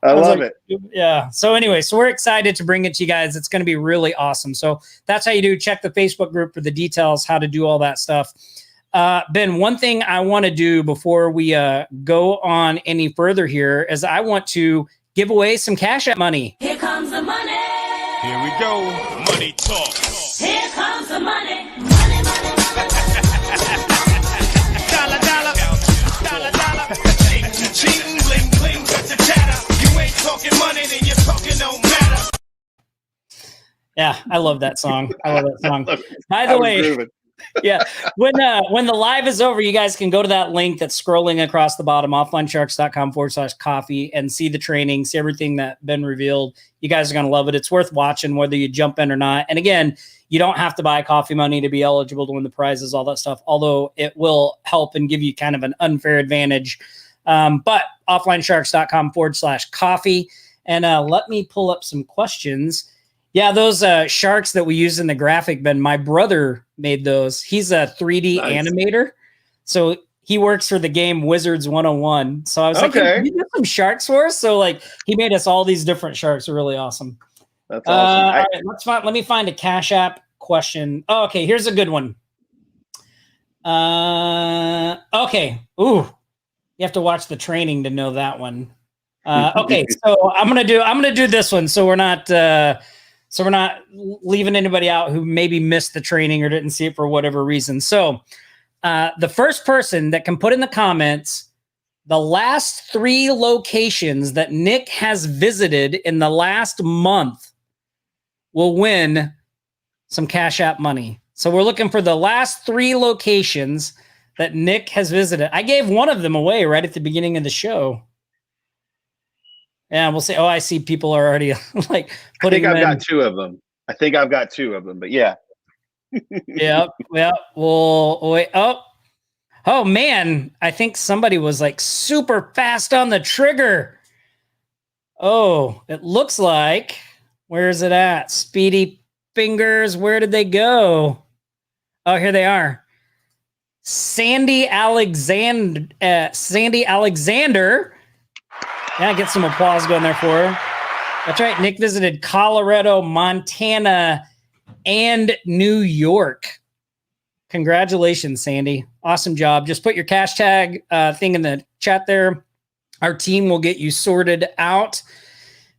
I love it. Yeah. So anyway, so we're excited to bring it to you guys. It's going to be really awesome. So that's how you do. Check the Facebook group for the details, how to do all that stuff. Ben, one thing I want to do before we go on any further here is I want to give away some Cash App money. Here comes the money. Here we go. Money talk. Here comes the money. Money, money, money. Dollar, dollar. Dollar, dollar. Ching, bling, bling, got the chatter. You ain't talking money, then you're talking no matter. Yeah, I love that song. By the way, yeah, when the live is over, you guys can go to that link that's scrolling across the bottom, offlinesharks.com/coffee, and see the training, see everything that Ben revealed. You guys are going to love it. It's worth watching whether you jump in or not. And again, you don't have to buy coffee money to be eligible to win the prizes, all that stuff, although it will help and give you kind of an unfair advantage. But offlinesharks.com/coffee. And let me pull up some questions. Yeah, those sharks that we use in the graphic, Ben, my brother made those. He's a 3D animator. So he works for the game Wizards 101. So I was like, hey, can you do some sharks for us? So like he made us all these different sharks. They're really awesome. That's awesome. All right, let me find a Cash App question. Oh, okay, here's a good one. Okay. Ooh, you have to watch the training to know that one. Okay, so I'm gonna do this one. So we're not leaving anybody out who maybe missed the training or didn't see it for whatever reason. So the first person that can put in the comments the last 3 locations that Nick has visited in the last month will win some Cash App money. So we're looking for the last 3 locations that Nick has visited. I gave one of them away right at the beginning of the show. Yeah, we'll see. Oh, I see people are already like putting. I've got 2 of them. But yeah. Yep. Well, wait. Oh man, I think somebody was like super fast on the trigger. Oh, it looks like. Where is it at? Speedy fingers. Where did they go? Oh, here they are. Sandy Alexander. Yeah, get some applause going there for her. That's right. Nick visited Colorado, Montana, and New York. Congratulations, Sandy. Awesome job. Just put your cash tag thing in the chat there. Our team will get you sorted out.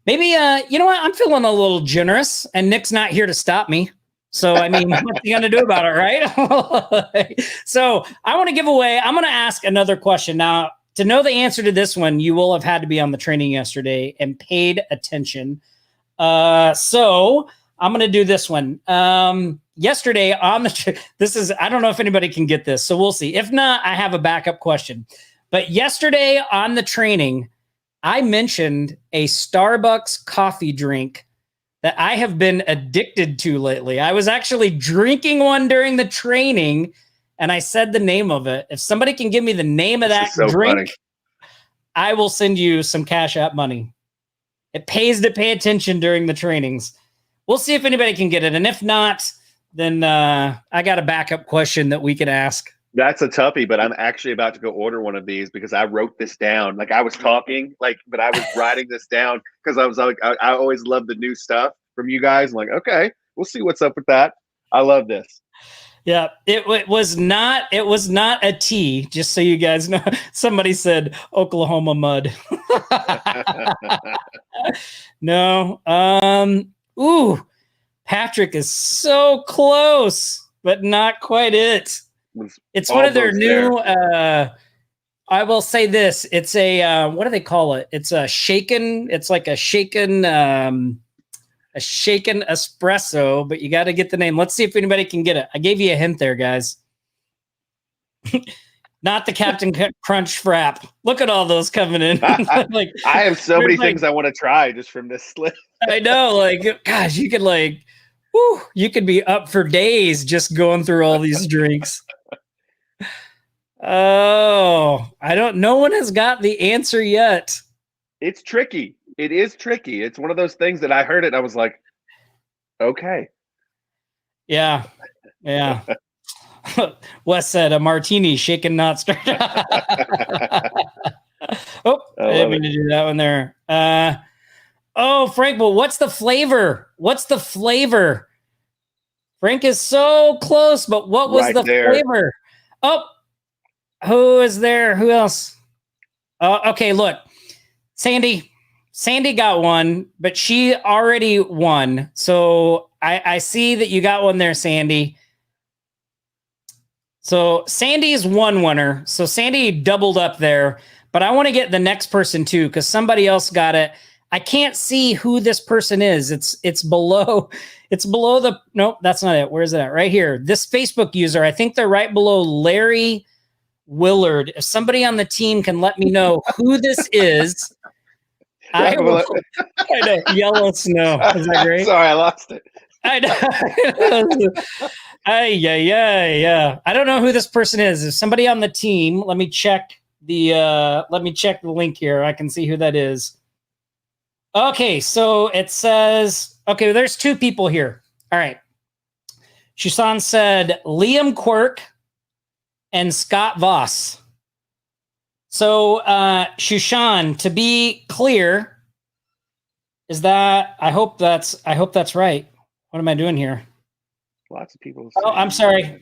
Maybe, you know what? I'm feeling a little generous, and Nick's not here to stop me. So, I mean, what are you going to do about it, right? So, I want to give away, I'm going to ask another question. Now, to know the answer to this one, you will have had to be on the training yesterday and paid attention. So I'm going to do this one. Yesterday on this is, I don't know if anybody can get this, so we'll see. If not, I have a backup question. But yesterday on the training, I mentioned a Starbucks coffee drink that I have been addicted to lately. I was actually drinking one during the training, and I said the name of it. If somebody can give me the name of that drink, funny. I will send you some Cash App money. It pays to pay attention during the trainings. We'll see if anybody can get it. And if not, then I got a backup question that we can ask. That's a toughie, but I'm actually about to go order one of these because I wrote this down. Like I was talking, but I was writing this down because I was like, I always love the new stuff from you guys. I'm like, okay, we'll see what's up with that. I love this. Yeah, it was not a tea, just so you guys know. Somebody said Oklahoma mud. No. Ooh, Patrick is so close, but not quite it. It's one of their new I will say this. It's a what do they call it? It's a shaken, it's like a shaken espresso, but you got to get the name. Let's see if anybody can get it. I gave you a hint there, guys. Not the Captain Crunch frap. Look at all those coming in. Like I have so many things I want to try just from this list. I know, like, gosh, you could like, Whew, you could be up for days just going through all these drinks. Oh, no one has got the answer yet. It's tricky. It is tricky. It's one of those things that I heard it and I was like, okay. Yeah. Wes said a martini, shaken, not stirred. Oh, I didn't mean to do that one there. Oh, Frank, well, what's the flavor? Frank is so close, but what was the flavor? Oh, who is there? Who else? Okay, look. Sandy got one, but she already won. So I see that you got one there, Sandy. So Sandy's one winner. So Sandy doubled up there, but I want to get the next person too, because somebody else got it. I can't see who this person is. It's below the, nope, that's not it. Where is it at? Right here. This Facebook user, I think they're right below Larry Willard. If somebody on the team can let me know who this is, I know. Yellow snow. Is that great? Sorry, I lost it. I know. Yeah. I don't know who this person is. If somebody on the team, let me check the link here. I can see who that is. Okay, so it says, okay, there's two people here. All right. Shusan said Liam Quirk and Scott Voss. So, Shushan, to be clear, is that, I hope that's right. What am I doing here? Lots of people. Oh, I'm sorry.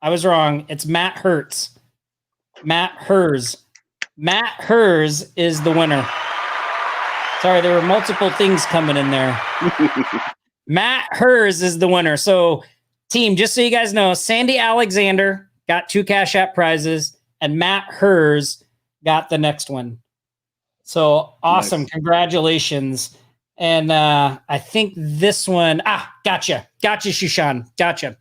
I was wrong. It's Matt Hertz. Matt Hers is the winner. Sorry, there were multiple things coming in there. Matt Hers is the winner. So, team, just so you guys know, Sandy Alexander got 2 Cash App prizes, and Matt Hers got the next one. So awesome. Nice. Congratulations. And I think this one, gotcha, Shushan, gotcha.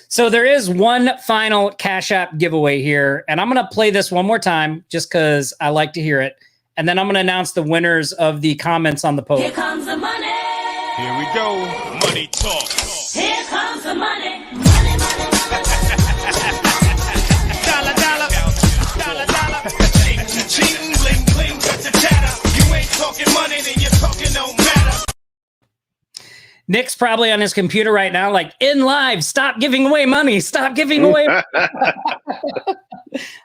So there is one final Cash App giveaway here, and I'm going to play this one more time just because I like to hear it. And then I'm going to announce the winners of the comments on the post. Here comes the money. Here we go. Money talk. Here comes the money. Money. Dollar. Cheating, bling, bling, chatter. You ain't talking money, then you're talking no matter. Nick's probably on his computer right now, like, in live, stop giving away money. Stop giving away.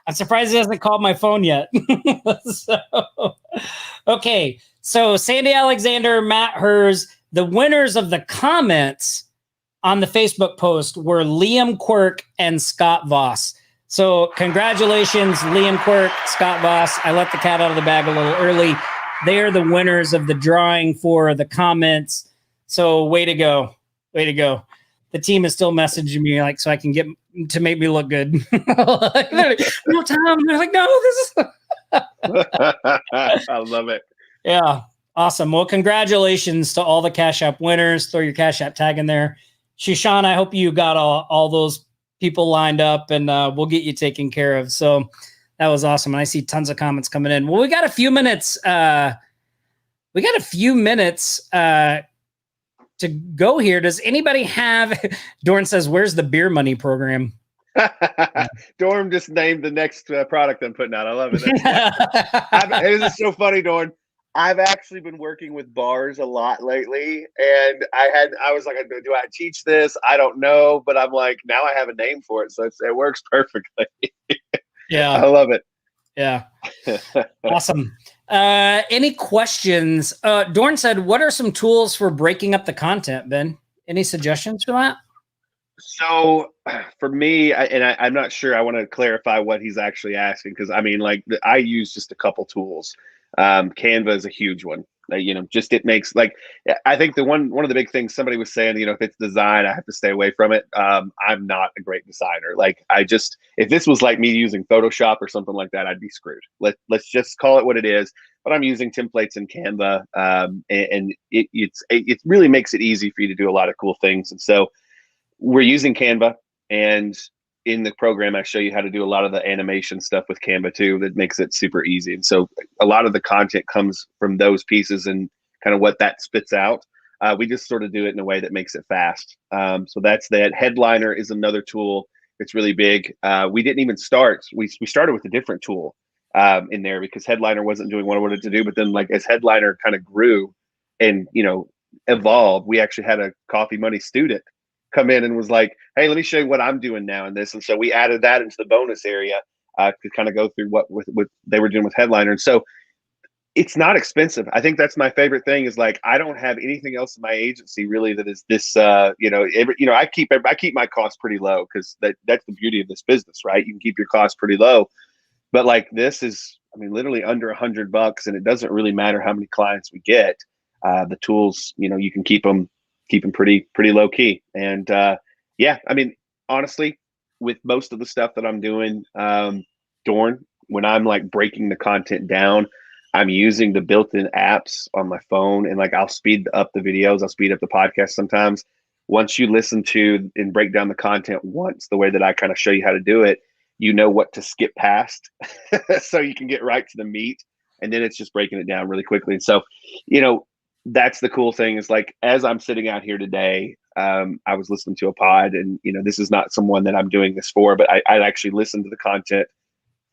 I'm surprised he hasn't called my phone yet. Okay. So Sandy Alexander, Matt Hers, the winners of the comments on the Facebook post were Liam Quirk and Scott Voss. So congratulations, Liam Quirk, Scott Voss. I let the cat out of the bag a little early. They are the winners of the drawing for the comments. So way to go. The team is still messaging me like, so I can get to make me look good. No time. They're like, no, this is. I love it. Yeah. Awesome. Well, congratulations to all the Cash App winners. Throw your Cash App tag in there. Shushan, I hope you got all those people lined up, and we'll get you taken care of. So that was awesome. And I see tons of comments coming in. Well, we got a few minutes. To go here. Does anybody have, Dorn says, where's the beer money program? Dorm just named the next product I'm putting out. I love it. This is so funny, Dorn. I've actually been working with bars a lot lately, and I was like, do I teach this? I don't know, but I'm like, now I have a name for it, so it works perfectly. Yeah, I love it. Yeah, awesome. Any questions? Dorn said, what are some tools for breaking up the content, Ben? Any suggestions for that? So for me, I'm not sure. I want to clarify what he's actually asking, because I mean, like, I use just a couple tools. Canva is a huge one. Just it makes, like, I think one of the big things somebody was saying, if it's design, I have to stay away from it. I'm not a great designer. Like, if this was like me using Photoshop or something like that, I'd be screwed. Let's just call it what it is. But I'm using templates in Canva, and it really makes it easy for you to do a lot of cool things. And so we're using Canva, and in the program, I show you how to do a lot of the animation stuff with Canva too. That makes it super easy. And so a lot of the content comes from those pieces and kind of what that spits out. We just sort of do it in a way that makes it fast. So that's that. Headliner is another tool that's really big. We didn't even start. We started with a different tool in there because Headliner wasn't doing what I wanted to do. But then, like, as Headliner kind of grew and evolved, we actually had a Coffee Money student come in and was like, "Hey, let me show you what I'm doing now in this." And so we added that into the bonus area to kind of go through what they were doing with Headliner. And so it's not expensive. I think that's my favorite thing is, like, I don't have anything else in my agency really that is this, I keep my costs pretty low because that's the beauty of this business, right? You can keep your costs pretty low, but like this is, I mean, literally under $100, and it doesn't really matter how many clients we get. The tools, you can keep them pretty low key. And yeah, I mean, honestly, with most of the stuff that I'm doing, Dorn, when I'm like breaking the content down, I'm using the built-in apps on my phone, and like I'll speed up the videos, I'll speed up the podcast sometimes. Once you listen to and break down the content once, the way that I kind of show you how to do it, you know what to skip past so you can get right to the meat, and then it's just breaking it down really quickly. And so, that's the cool thing is, like, as I'm sitting out here today, I was listening to a pod, and this is not someone that I'm doing this for, but I actually listen to the content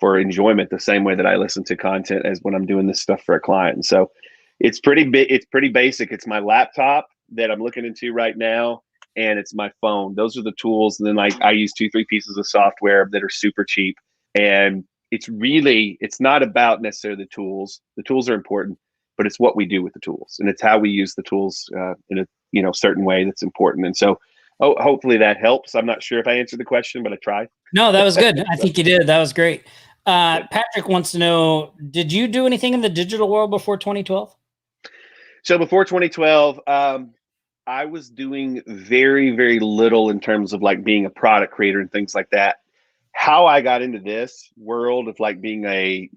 for enjoyment the same way that I listen to content as when I'm doing this stuff for a client. And so it's pretty basic. It's my laptop that I'm looking into right now, and it's my phone. Those are the tools. And then I use 2-3 pieces of software that are super cheap. And it's not about necessarily the tools. The tools are important, but it's what we do with the tools, and it's how we use the tools in a certain way that's important. And so hopefully that helps. I'm not sure if I answered the question, but I tried. No, that was good. I think you did. That was great. Patrick wants to know, did you do anything in the digital world before 2012? So before 2012, I was doing very, very little in terms of like being a product creator and things like that. How I got into this world of like being a,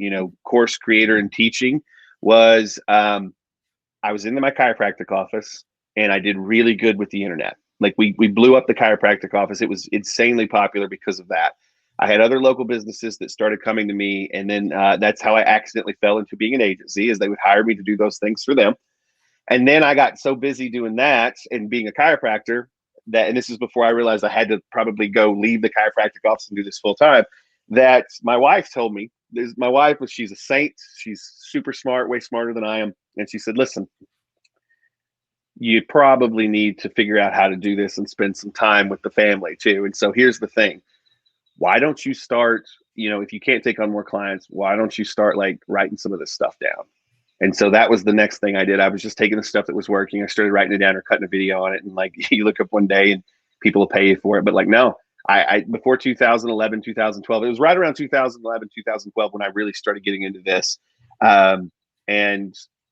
course creator and teaching was I was in my chiropractic office, and I did really good with the internet. Like we blew up the chiropractic office. It was insanely popular because of that. I had other local businesses that started coming to me, and then that's how I accidentally fell into being an agency, is they would hire me to do those things for them. And then I got so busy doing that and being a chiropractor and this is before I realized I had to probably go leave the chiropractic office and do this full time, that my wife told me, she's a saint. She's super smart, way smarter than I am. And she said, "Listen, you probably need to figure out how to do this and spend some time with the family too. And so here's the thing. Why don't you start, if you can't take on more clients, why don't you start like writing some of this stuff down?" And so that was the next thing I did. I was just taking the stuff that was working. I started writing it down or cutting a video on it. And like, you look up one day and people will pay you for it. But like, no, I before 2011, 2012, it was right around 2011, 2012 when I really started getting into this. And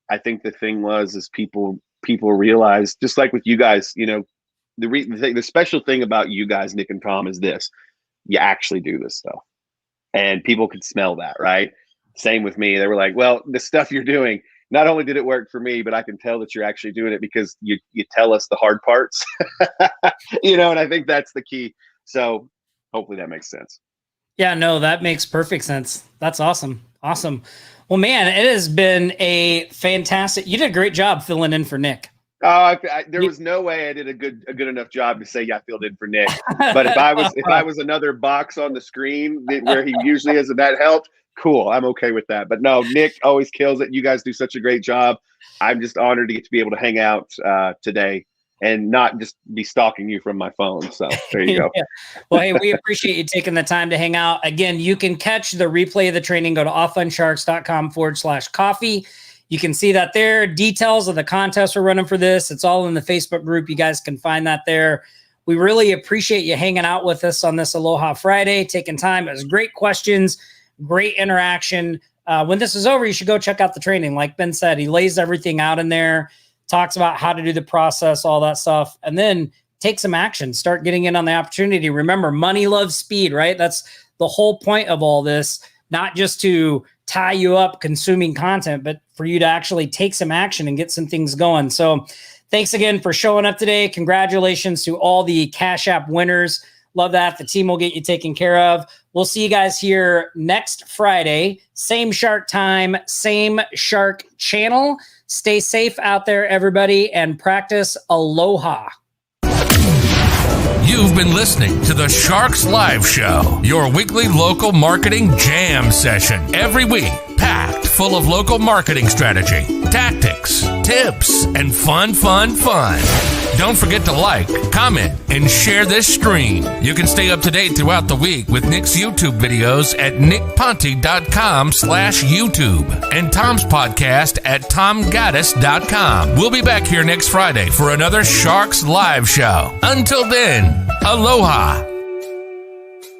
I think the thing is people realized, just like with you guys, the special thing about you guys, Nick and Tom, is this: you actually do this stuff, and people could smell that, right? Same with me. They were like, "Well, the stuff you're doing, not only did it work for me, but I can tell that you're actually doing it because you tell us the hard parts." And I think that's the key. So hopefully that makes sense. Yeah, no, that makes perfect sense. That's awesome. Awesome. Well, man, it has been a fantastic, you did a great job filling in for Nick. There was no way I did a good enough job to say, yeah, I filled in for Nick. But if I was another box on the screen where he usually is, and that helped, cool. I'm okay with that. But no, Nick always kills it. You guys do such a great job. I'm just honored to get to be able to hang out today and not just be stalking you from my phone. So there you go. Yeah. Well, hey, we appreciate you taking the time to hang out. Again, you can catch the replay of the training. Go to allfunsharks.com/coffee. You can see that there. Details of the contest we're running for this. It's all in the Facebook group. You guys can find that there. We really appreciate you hanging out with us on this Aloha Friday, taking time. It was great questions, great interaction. When this is over, you should go check out the training. Like Ben said, he lays everything out in there, talks about how to do the process, all that stuff, and then take some action. Start getting in on the opportunity. Remember, money loves speed, right? That's the whole point of all this, not just to tie you up consuming content, but for you to actually take some action and get some things going. So thanks again for showing up today. Congratulations to all the Cash App winners. Love that. The team will get you taken care of. We'll see you guys here next Friday. Same shark time, same shark channel. Stay safe out there, everybody, and practice aloha. You've been listening to the Sharks Live Show, your weekly local marketing jam session. Every week, packed full of local marketing strategy, tactics, tips, and fun. Don't forget to like, comment, and share this stream. You can stay up to date throughout the week with Nick's YouTube videos at nickponte.com/YouTube and Tom's podcast at tomgaddis.com. We'll be back here next Friday for another Sharks Live Show. Until then, aloha.